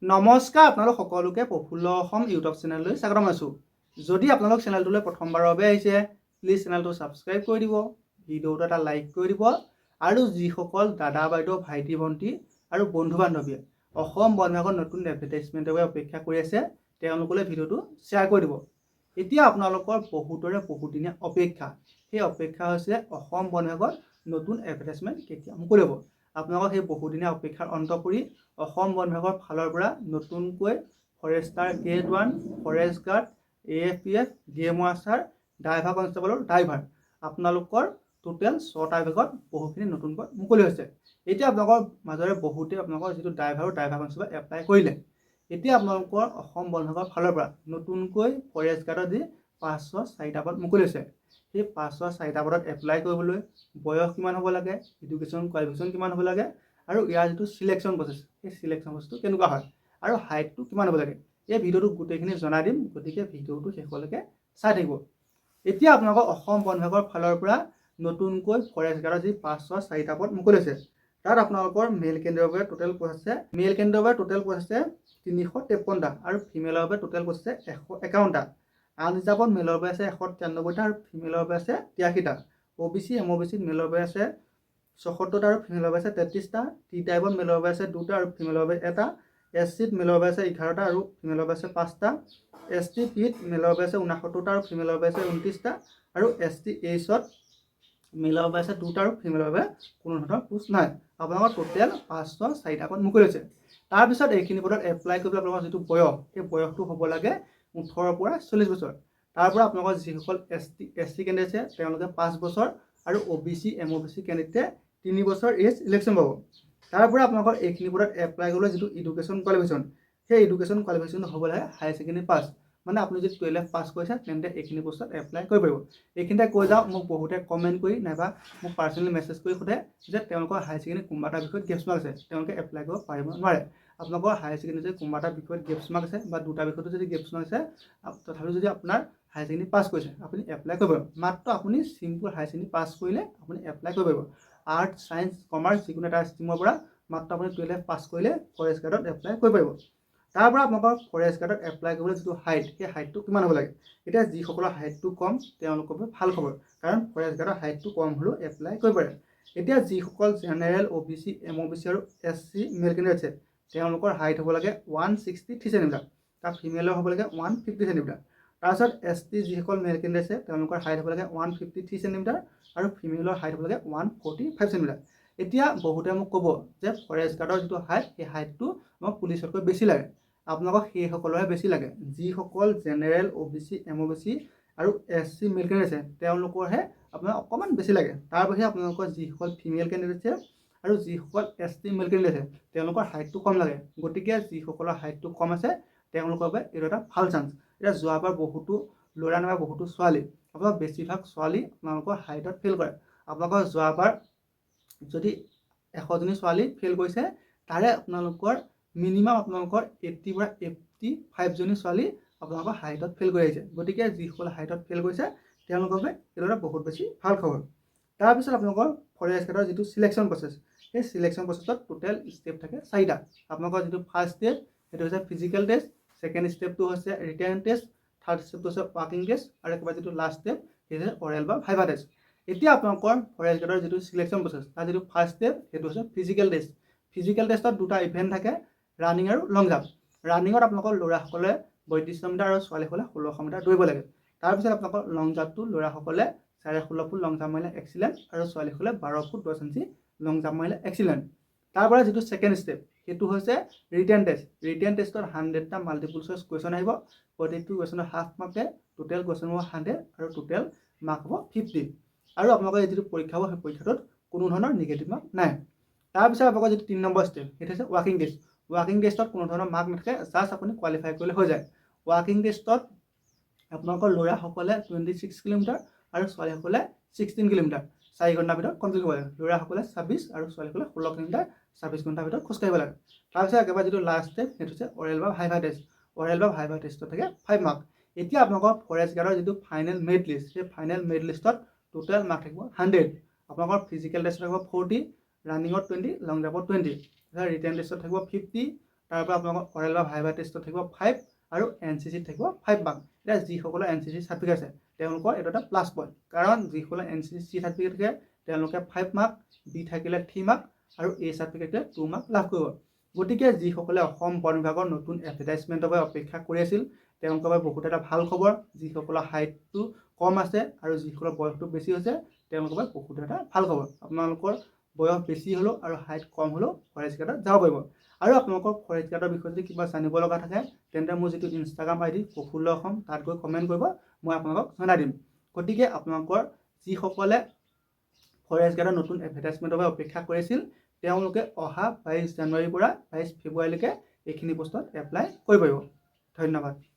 নমস্কাৰ, আপোনালোক সকলোকে প্ৰফুল্ল অসম ইউটিউব চেনেললৈ স্বাগতম জনাইছোঁ। যদি আপোনালোক চেনেলটোলৈ প্ৰথমবাৰৰ বাবে আহিছে, প্লিজ চেনেলটো ছাবস্ক্ৰাইব কৰি দিব, ভিডিঅ'টো এটা লাইক কৰি দিব, আৰু যিসকল দাদা বাইদেউ ভাইটি ভণ্টি আৰু বন্ধু বান্ধৱীয়ে অসম বন বিভাগৰ নতুন এডভাৰটাইজমেণ্টৰ বাবে অপেক্ষা কৰি আছে, তেওঁলোকলৈ ভিডিঅ'টো শ্বেয়াৰ কৰি দিব। এতিয়া আপোনালোকৰ বহুতৰে বহুদিনীয়া অপেক্ষা, সেই অপেক্ষা হৈছে অসম বন বিভাগৰ নতুন এডভাৰটাইজমেণ্ট কেতিয়া মুকলি হ'ব। আপোনালোকৰ সেই বহুদিনীয়া অপেক্ষাৰ অন্ত পৰি অসম বন বিভাগৰ ফালৰ পৰা নতুনকৈ Forester grade 1, forest guard, AFPF, DM আছাৰ, ড্ৰাইভাৰ কনষ্টেবলৰ ড্ৰাইভাৰ, আপোনালোকৰ টোটেল 6টা বিভাগত বহুখিনি নতুনকৈ মুকলি হৈছে। এতিয়া আপোনালোকৰ মাজৰে বহুতে আপোনালোকৰ যিটো ড্ৰাইভাৰ কনষ্টেবল এপ্লাই কৰিলে। এতিয়া আপোনালোকৰ অসম বন বিভাগৰ ফালৰ পৰা নতুনকৈ ফৰেষ্ট গাৰ্ডৰ যি 504টা পদ মুকলি হৈছে। সেই 504টা পদত এপ্লাই কৰিবলৈ বয়স কিমান হ'ব লাগে, এডুকেশ্যন কোৱালিফিকেশ্যন কিমান হ'ব লাগে, আৰু ইয়াৰ যিটো চিলেকশ্যন প্ৰচেছ, সেই চিলেকশ্যন প্ৰচেছটো কেনেকুৱা হয়, আৰু হাইটটো কিমান হ'ব লাগে, এই ভিডিঅ'টো গোটেইখিনি জনাই দিম। গতিকে ভিডিঅ'টো শেষলৈকে চাই থাকিব। এতিয়া আপোনালোকৰ অসম বন বিভাগৰ ফালৰ পৰা নতুনকৈ ফৰেষ্ট গাৰ্ডৰ যি 504টা পদ মুকলি হৈছে, তাত আপোনালোকৰ মেল কেন্দ্ৰৰ বাবে টোটেল পষ্ট আছে 353টা, আৰু ফিমেলৰ বাবে টোটেল পষ্ট আছে 151টা। আনৰিজাৰ্ভত মেলৰ বাবে আছে 193টা, আৰু ফিমেলৰ বাবে আছে 83টা। OBC MOBC মেলৰ বাবে আছে 76টা, আৰু ফিমেলৰ বাবে আছে 33টা। T-টাইপত মেলৰ বাবে আছে 2টা, আৰু ফিমেলৰ বাবে 1টা। SCত মেলৰ বাবে আছে 11টা, আৰু ফিমেলৰ বাবে আছে 5টা। ST-Pত মেলৰ বাবে আছে 69টা, আৰু ফিমেলৰ বাবে আছে 29টা। আৰু ST-Hত মেলৰ বাবে আছে 2টা, আৰু ফিমেলৰ বাবে কোনো ধৰণৰ পোষ্ট নাই। আপোনালোকৰ টোটেল 504টা পদ মুকলি হৈছে। তাৰপিছত এইখিনি পদত এপ্লাই কৰিবলৈ আপোনালোকৰ যিটো বয়স, সেই বয়সটো হ'ব লাগে 18ৰ পৰা 40 বছৰ। তাৰ পৰা আপোনালোকৰ যিসকল SC কেণ্ডিডেট আছে তেওঁলোকে 5 বছৰ, আৰু OBC MOBC কেণ্ডিডেটে 3 বছৰ এজ ইলেকশ্যন পাব। তাৰ পৰা আপোনালোকৰ এইখিনি পদত এপ্লাই কৰিবলৈ যিটো এডুকেশ্যন কোৱালিফিকেশ্যন, সেই এডুকেশ্যন কোৱালিফিকেশ্যন হ'ব লাগে হায়াৰ ছেকেণ্ডেৰী পাছ। মানে আপুনি যদি 12 পাছ কৰিছে তেন্তে এইখিনি পোষ্টত এপ্লাই কৰিব পাৰিব। এইখিনিতে কৈ যাওঁ, মোক বহুতে কমেণ্ট কৰি নাইবা মোক পাৰ্চনেলি মেছেজ কৰি সোধে যে তেওঁলোকৰ হায়াৰ ছেকেণ্ডেৰী কোনোবা এটা বিষয়ত গেপছ মাৰ্ক আছে, তেওঁলোকে এপ্লাই কৰিব পাৰিব নোৱাৰে। আপোনালোকৰ হায়াৰ ছেকেণ্ডেৰী যদি কোনোবা এটা বিষয়ত গেপছ মাৰ্ক আছে, বা দুটা বিষয়তো যদি গেপছ মাৰ্ক আছে, তথাপিও যদি আপোনাৰ হায়াৰ ছেকেণ্ডেৰী পাছ কৰিছে, আপুনি এপ্লাই কৰিব পাৰিব। মাত্ৰ আপুনি চিম্পুল হায়াৰ ছেকেণ্ডেৰী পাছ কৰিলে আপুনি এপ্লাই কৰিব পাৰিব। আৰ্টছ, ছায়েন্স, কমাৰ্চ যিকোনো এটা ষ্ট্ৰীমৰ পৰা মাত্ৰ আপুনি 12 পাছ কৰিলে ফৰেষ্ট গাৰ্ডত এপ্লাই কৰিব পাৰিব। তাৰ পৰা আপোনালোকৰ ফৰেষ্ট গাৰ্ডত এপ্লাই কৰিবলৈ যিটো হাইট, সেই হাইটটো কিমান হ'ব লাগে। এতিয়া যিসকলৰ হাইটটো কম তেওঁলোকৰ বাবে ভাল খবৰ, কাৰণ ফৰেষ্ট গাৰ্ডৰ হাইটটো কম হ'লেও এপ্লাই কৰিব পাৰে। এতিয়া যিসকল জেনেৰেল, OBC MOBC আৰু SC মেল কেণ্ডিডেট আছে, তেওঁলোকৰ হাইট হ'ব লাগে 163 চেণ্টিমিটাৰ, তাৰ ফিমেলৰ হ'ব লাগে 150 চেণ্টিমিটাৰ। তাৰপিছত ST যিসকল মেল কেণ্ডিডেট আছে তেওঁলোকৰ হাইট হ'ব লাগে 153 চেণ্টিমিটাৰ, আৰু ফিমেলৰ হাইট হ'ব লাগে 145 চেণ্টিমিটাৰ। এতিয়া বহুতে মোক ক'ব যে ফৰেষ্ট গাৰ্ডৰ যিটো হাইট, সেই হাইটটো আমাক পুলিচতকৈ বেছি লাগে। আপোনালোকক সেইসকলৰহে বেছি লাগে যিসকল জেনেৰেল, OBC MOBC আৰু SC মেল কেণ্ডিডেট আছে, তেওঁলোকৰহে আপোনাৰ অকণমান বেছি লাগে। তাৰ বাহিৰে আপোনালোকৰ যিসকল ফিমেল কেণ্ডিডেট আছে আৰু যিসকল ST মেল কেণ্ডিডেট আছে তেওঁলোকৰ হাইটটো কম লাগে। গতিকে যিসকলৰ হাইটটো কম আছে তেওঁলোকৰ বাবে এইটো এটা ভাল চান্স। এতিয়া যোৱাবাৰ বহুতো ল'ৰা নাইবা বহুতো ছোৱালী, আপোনালোকৰ বেছিভাগ ছোৱালী আপোনালোকৰ হাইটত ফেইল কৰে। আপোনালোকৰ যোৱাবাৰ যদি 100জনী ছোৱালী ফেইল কৰিছে, তাৰে আপোনালোকৰ মিনিমাম আপোনালোকৰ 80 পৰা 85জনী ছোৱালী আপোনালোকৰ হাইটত ফেইল কৰি আহিছে। গতিকে যিসকলে হাইটত ফেইল কৰিছে তেওঁলোকৰ বাবে এইটো এটা বহুত বেছি ভাল খবৰ। তাৰপিছত আপোনালোকৰ ফৰেষ্ট গাৰ্ডৰ যিটো চিলেকশ্যন প্ৰচেছ, সেই চিলেকশ্যন প্ৰচেছত টোটেল ষ্টেপ থাকে 4টা। আপোনালোকৰ যিটো ফাৰ্ষ্ট ষ্টেপ সেইটো হৈছে ফিজিকেল টেষ্ট, ছেকেণ্ড ষ্টেপটো হৈছে ৰিটেন টেষ্ট, থাৰ্ড ষ্টেপটো হৈছে ৱাকিং টেষ্ট, আৰু একেবাৰে যিটো লাষ্ট ষ্টেপ সেইটো হৈছে অৰেল বা ভাইভা টেষ্ট। এতিয়া আপোনালোকৰ ফৰেষ্ট গাৰ্ডৰ যিটো চিলেকশ্যন প্ৰচেছ, তাৰ যিটো ফাৰ্ষ্ট ষ্টেপ সেইটো হৈছে ফিজিকেল টেষ্ট। ফিজিকেল টেষ্টত দুটা ইভেণ্ট থাকে, ৰানিং আৰু লং জাম্প। ৰানিঙত আপোনালোকৰ ল'ৰাসকলে 3200 মিটাৰ আৰু ছোৱালীসকলে 1600 মিটাৰ দৌৰিব লাগে। তাৰপিছত আপোনালোকৰ লং জাম্পটো ল'ৰাসকলে 16.5 ফুট লং জাম্প মাৰিলে এক্সিলেণ্ট, আৰু ছোৱালীসকলে 12 ফুট 10 ইঞ্চি লং জাম্প মাৰিলে এক্সিলেণ্ট। তাৰপৰা যিটো ছেকেণ্ড ষ্টেপ সেইটো হৈছে ৰিটেন টেষ্ট। ৰিটেন টেষ্টত 100টা মাল্টিপুল চইচ কুৱেশ্যন আহিব। প্ৰত্যেকটো কুৱেশ্যনৰ হাফ মাৰ্কে, টোটেল কুৱেশ্যন হ'ব 100, আৰু টোটেল মাৰ্ক হ'ব 50। আৰু আপোনালোকৰ যিটো পৰীক্ষা হ'ব সেই পৰীক্ষাটোত কোনো ধৰণৰ নিগেটিভ মাৰ্ক নাই। তাৰপিছত আপোনালোকৰ যিটো 3 নম্বৰ ষ্টেপ সেইটো হৈছে ৱাকিং টেষ্ট। ৱাকিং টেষ্টত কোনো ধৰণৰ মাৰ্ক নাথাকে, জাষ্ট আপুনি কোৱালিফাই কৰিলে হৈ যায়। ৱাকিং টেষ্টত আপোনালোকৰ ল'ৰাসকলে 26 কিলোমিটাৰ আৰু ছোৱালীসকলে 16 কিলোমিটাৰ 4 ঘণ্টাৰ ভিতৰত কমপ্লিট কৰিব লাগে। ল'ৰাসকলে 26 আৰু ছোৱালীসকলে 16 কিলোমিটাৰ 26 ঘণ্টাৰ ভিতৰত খোজকাঢ়িব লাগে। তাৰপিছত একেবাৰে যিটো লাষ্ট ষ্টেপ সেইটো হৈছে অৰেল বা ভাইভা টেষ্ট। অৰেল বা ভাইভা টেষ্টত থাকে 5 মাৰ্ক। এতিয়া আপোনালোকৰ ফৰেষ্ট গাৰ্ডৰ যিটো ফাইনেল মেৰিট লিষ্ট, সেই ফাইনেল মেৰিট লিষ্টত টোটেল মাৰ্ক থাকিব 100। আপোনালোকৰ ফিজিকেল টেষ্টত থাকিব 40, ৰানিঙত 20, লং জাম্পত 20, ৰিটেন টেষ্টত থাকিব 50, তাৰ পৰা আপোনালোকৰ অৰেল বা ভাইভা টেষ্টত থাকিব 5 আৰু NCC থাকিব 5 মাৰ্ক। এতিয়া যিসকলৰ NCC চাৰ্টিফিকেট আছে তেওঁলোকৰ এইটো এটা প্লাছ পইণ্ট, কাৰণ যিসকলৰ NCC চাৰ্টিফিকেট থাকে তেওঁলোকে 5 মাৰ্ক, বি থাকিলে 3 মাৰ্ক আৰু A চাৰ্টিফিকেটে 2 মাৰ্ক লাভ কৰিব। গতিকে যিসকলে অসম বন বিভাগৰ নতুন এডভাৰটাইজমেণ্টৰ বাবে অপেক্ষা কৰি আছিল তেওঁলোকৰ বাবে বহুত এটা ভাল খবৰ। যিসকলৰ হাইটটো কম আছে আৰু যিসকলৰ বয়সটো বেছি হৈছে তেওঁলোকৰ বাবে বহুত এটা ভাল খবৰ। আপোনালোকৰ বয়স বেছি হ'লেও আৰু হাইট কম হ'লেও ফৰেষ্ট গাৰ্ডত যাব পাৰিব। আৰু আপোনালোকৰ ফৰেষ্ট গাৰ্ডৰ বিষয়ে যদি কিবা জানিব লগা থাকে তেন্তে মোৰ যিটো ইনষ্টাগ্ৰাম ID প্ৰফুল্ল অসম, তাত গৈ কমেণ্ট কৰিব, মই আপোনালোকক জনাই দিম। গতিকে আপোনালোকৰ যিসকলে ফৰেষ্ট গাৰ্ডৰ নতুন এডভাৰটাইজমেণ্টৰ বাবে অপেক্ষা কৰিছিল তেওঁলোকে অহা 22 জানুৱাৰীৰ পৰা 22 ফেব্ৰুৱাৰীলৈকে এইখিনি পোষ্টত এপ্লাই কৰিব পাৰিব। ধন্যবাদ।